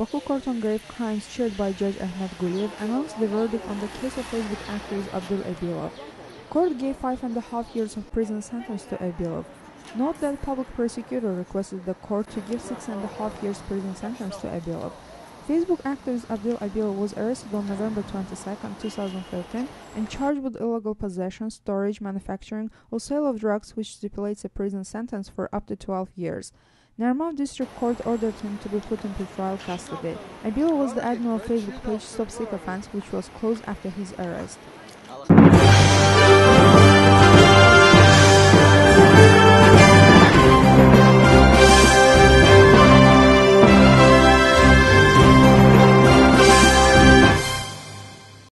Baku Court on Grave Crimes, chaired by Judge Ahmed Guliev, announced the verdict on the case of Facebook activist Abdul Abilov. Court gave 5.5 years of prison sentence to Abilov. Note that public prosecutor requested the court to give 6.5 years prison sentence to Abilov. Facebook activist Abdul Abilov was arrested on November 22, 2013 and charged with illegal possession, storage, manufacturing, or sale of drugs, which stipulates a prison sentence for up to 12 years. Narmov District Court ordered him to be put into trial custody. Abilov was the admin of Facebook page Stop Sycophants, which was closed after his arrest.